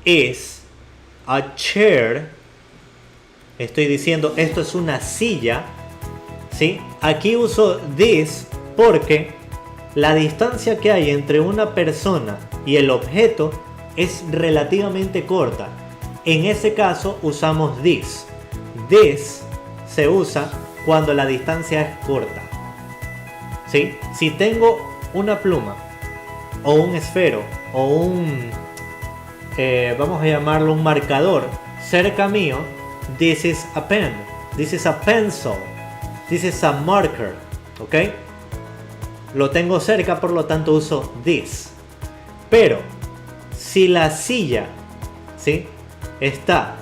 is a chair, estoy diciendo esto es una silla, ¿sí? Aquí uso this porque la distancia que hay entre una persona y el objeto es relativamente corta. En ese caso usamos this. This se usa cuando la distancia es corta, ¿sí? Si tengo una pluma o un esfero o un vamos a llamarlo un marcador cerca mío, this is a pen, this is a pencil, this is a marker, ¿ok? Lo tengo cerca, por lo tanto uso this. Pero si la silla, ¿sí?, está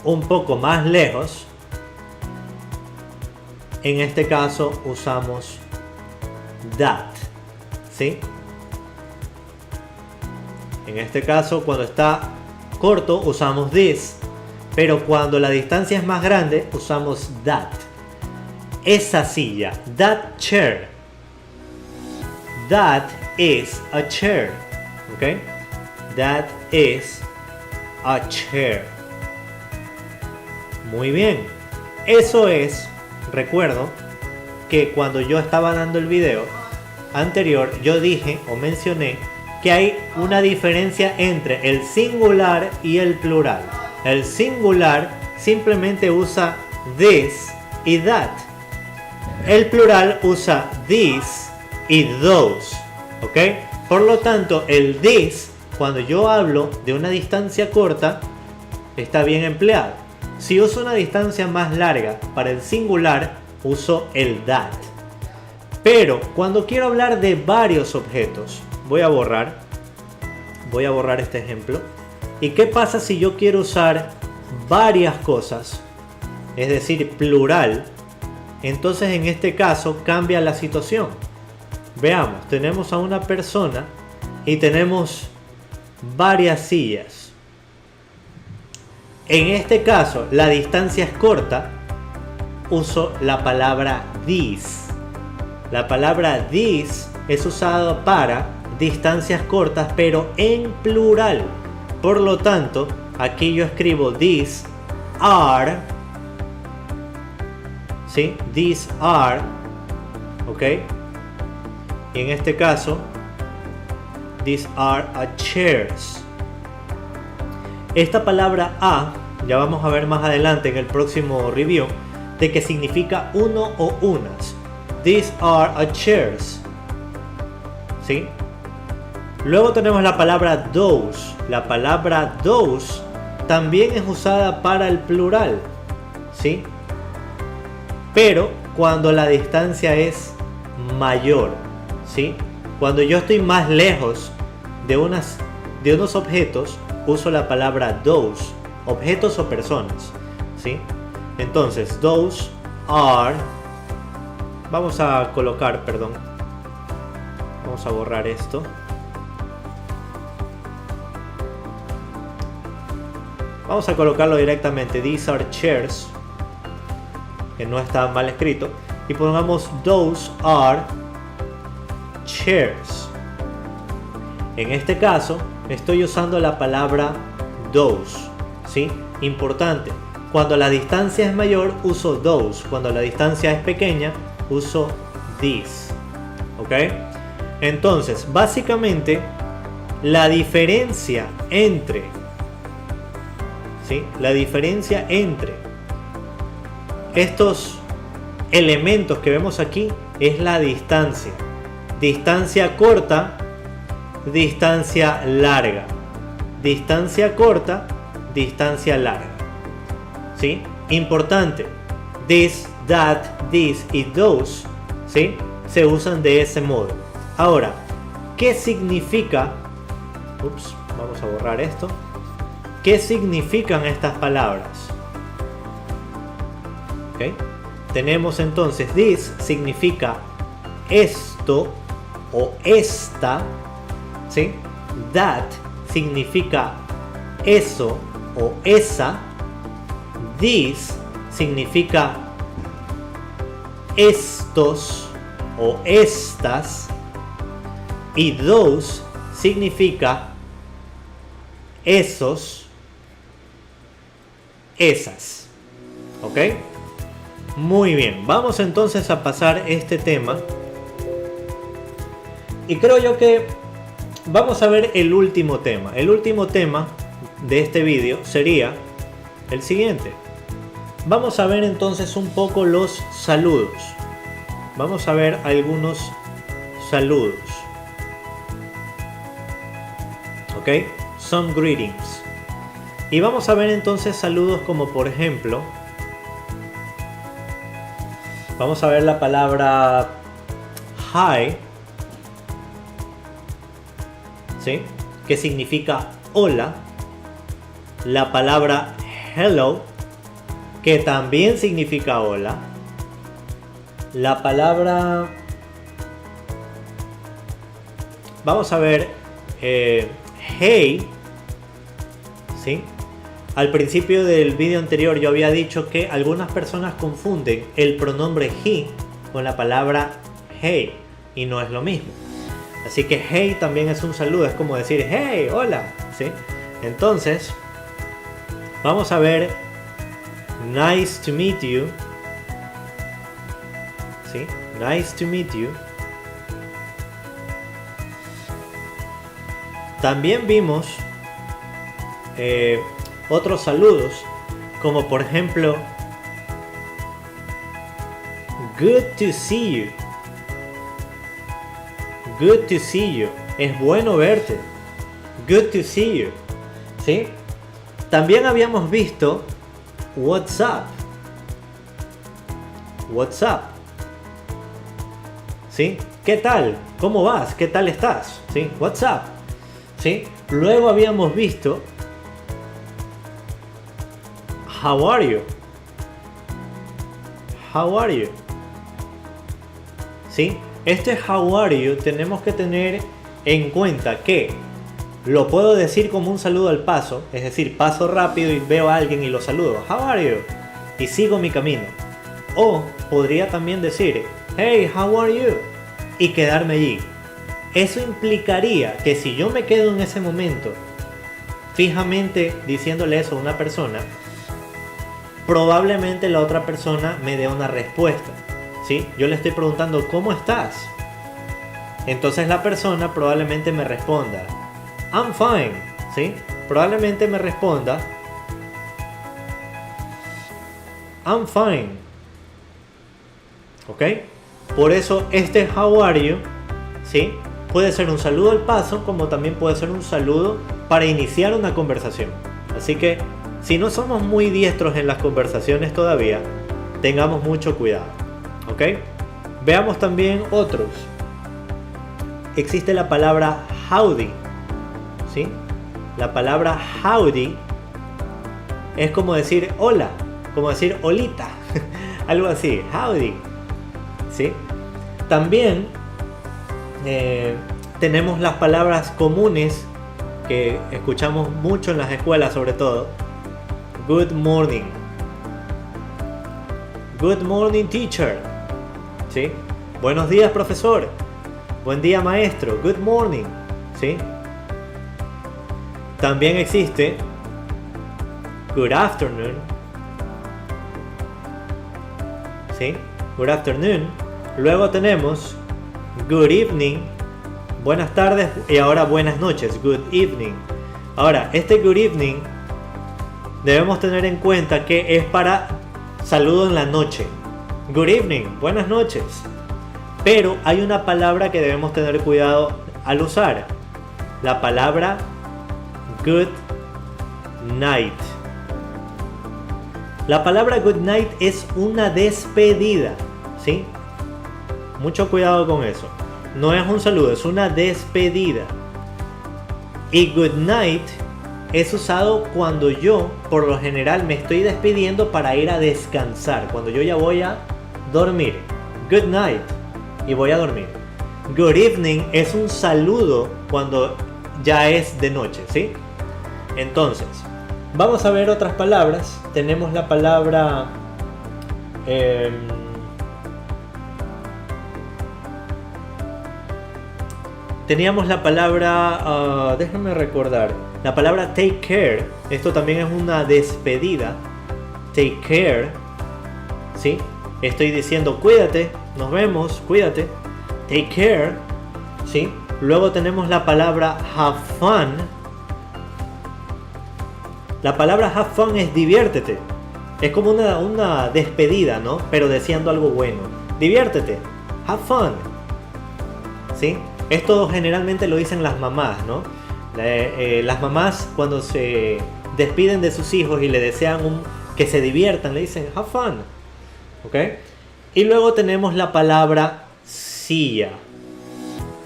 un poco más lejos, en este caso usamos that, ¿sí? En este caso, cuando está corto usamos this, pero cuando la distancia es más grande usamos that. Esa silla, that chair, that is a chair, ¿ok? That is a chair. Muy bien, eso es, recuerdo que cuando yo estaba dando el video anterior yo dije o mencioné que hay una diferencia entre el singular y el plural. El singular simplemente usa this y that. El plural usa this y those, ¿ok? Por lo tanto, el this, cuando yo hablo de una distancia corta, está bien empleado. Si uso una distancia más larga para el singular, uso el that. Pero cuando quiero hablar de varios objetos, voy a borrar este ejemplo. ¿Y qué pasa si yo quiero usar varias cosas? Es decir, plural. Entonces en este caso cambia la situación. Veamos, tenemos a una persona y tenemos varias sillas. En este caso la distancia es corta, uso la palabra these. La palabra these es usada para distancias cortas pero en plural. Por lo tanto, aquí yo escribo these are, ¿sí? These are, ¿ok? Y en este caso, these are a chairs. Esta palabra a, ya vamos a ver más adelante en el próximo review, de que significa uno o unas. These are a chairs, ¿sí? Luego tenemos la palabra those. La palabra those también es usada para el plural, ¿sí? Pero cuando la distancia es mayor, ¿sí? Cuando yo estoy más lejos de unos objetos, uso la palabra those, objetos o personas, ¿sí? Entonces, those are, vamos a colocar, perdón, vamos a borrar esto. Vamos a colocarlo directamente, these are chairs, que no está mal escrito, y pongamos those are chairs. En este caso, estoy usando la palabra those, ¿sí? Importante, cuando la distancia es mayor, uso those, cuando la distancia es pequeña, uso these, ¿ok? Entonces, básicamente, la diferencia entre, ¿sí?, la diferencia entre estos elementos que vemos aquí es la distancia. Distancia corta, distancia larga. Distancia corta, distancia larga. ¿Sí? Importante. This, that, this y those, ¿sí?, se usan de ese modo. Ahora, ¿qué significa? Vamos a borrar esto. ¿Qué significan estas palabras? ¿Okay? Tenemos entonces this significa esto o esta, ¿sí? That significa eso o esa. This significa estos o estas, y those significa esos, esas. ¿Ok? Muy bien, vamos entonces a pasar este tema. Y creo yo que vamos a ver el último tema. El último tema de este vídeo sería el siguiente. Vamos a ver entonces un poco los saludos. Vamos a ver algunos saludos. ¿Ok? Some greetings. Y vamos a ver entonces saludos como por ejemplo, vamos a ver la palabra hi, ¿sí? Que significa hola. La palabra hello, que también significa hola. La palabra, vamos a ver, hey, ¿sí? Al principio del vídeo anterior yo había dicho que algunas personas confunden el pronombre he con la palabra hey, y no es lo mismo. Así que hey también es un saludo, es como decir hey, hola, ¿sí? Entonces, vamos a ver nice to meet you, ¿sí? Nice to meet you. También vimos otros saludos, como por ejemplo good to see you. Good to see you. Es bueno verte. Good to see you. ¿Sí? También habíamos visto what's up. What's up. ¿Sí? ¿Qué tal? ¿Cómo vas? ¿Qué tal estás? ¿Sí? What's up. ¿Sí? Luego habíamos visto how are you. How are you. ¿Sí? Este how are you tenemos que tener en cuenta que lo puedo decir como un saludo al paso, es decir, paso rápido y veo a alguien y lo saludo, how are you, y sigo mi camino. O podría también decir, hey, how are you, y quedarme allí. Eso implicaría que si yo me quedo en ese momento fijamente diciéndole eso a una persona, probablemente la otra persona me dé una respuesta. ¿Sí? Yo le estoy preguntando ¿cómo estás? Entonces la persona probablemente me responda I'm fine, ¿sí? Probablemente me responda I'm fine. ¿Ok? Por eso este how are you, ¿sí? Puede ser un saludo al paso, como también puede ser un saludo para iniciar una conversación. Así que si no somos muy diestros en las conversaciones todavía, tengamos mucho cuidado. ¿Ok? Veamos también otros. Existe la palabra howdy, ¿sí? La palabra howdy es como decir hola, como decir holita, algo así, howdy, ¿sí? También tenemos las palabras comunes que escuchamos mucho en las escuelas, sobre todo. Good morning. Good morning, teacher. ¿Sí? Buenos días, profesor. Buen día, maestro. Good morning. ¿Sí? También existe good afternoon. ¿Sí? Good afternoon. Luego tenemos good evening. Buenas tardes y ahora buenas noches. Good evening. Ahora, este good evening debemos tener en cuenta que es para saludo en la noche. Good evening, buenas noches. Pero hay una palabra que debemos tener cuidado al usar. La palabra good night. La palabra good night es una despedida, ¿sí? Mucho cuidado con eso. No es un saludo, es una despedida. Y good night es usado cuando yo, por lo general, me estoy despidiendo para ir a descansar. Cuando yo ya voy a dormir. Good night. Y voy a dormir. Good evening es un saludo cuando ya es de noche, ¿sí? Entonces, vamos a ver otras palabras. Tenemos la palabra Teníamos la palabra, déjame recordar, la palabra take care. Esto también es una despedida. Take care, ¿sí? Estoy diciendo cuídate, nos vemos, cuídate. Take care, ¿sí? Luego tenemos la palabra have fun. La palabra have fun es diviértete. Es como una despedida, ¿no? Pero deseando algo bueno. Diviértete, have fun, ¿sí? Esto generalmente lo dicen las mamás, ¿no? Las mamás cuando se despiden de sus hijos y le desean que se diviertan, le dicen have fun, ¿ok? Y luego tenemos la palabra see ya.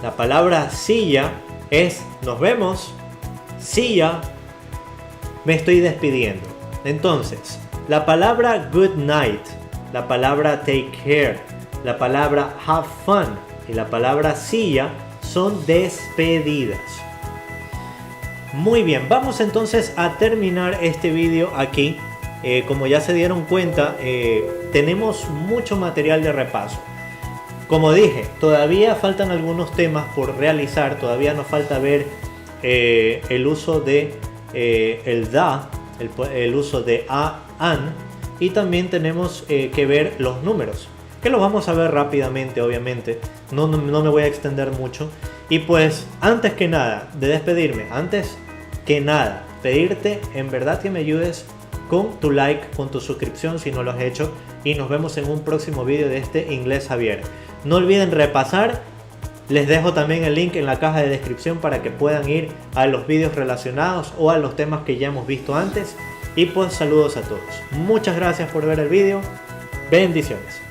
La palabra see ya es nos vemos, see ya, me estoy despidiendo. Entonces, la palabra good night, la palabra take care, la palabra have fun y la palabra see ya son despedidas. Muy bien, vamos entonces a terminar este vídeo aquí. Como ya se dieron cuenta, tenemos mucho material de repaso. Como dije, todavía faltan algunos temas por realizar. Todavía nos falta ver el uso de el da, el uso de an, y también tenemos que ver los números, que los vamos a ver rápidamente, obviamente. No me voy a extender mucho. Y pues, antes que nada, de despedirme, pedirte en verdad que me ayudes con tu like, con tu suscripción si no lo has hecho. Y nos vemos en un próximo vídeo de este Inglés Javier. No olviden repasar. Les dejo también el link en la caja de descripción para que puedan ir a los vídeos relacionados o a los temas que ya hemos visto antes. Y pues saludos a todos. Muchas gracias por ver el vídeo. Bendiciones.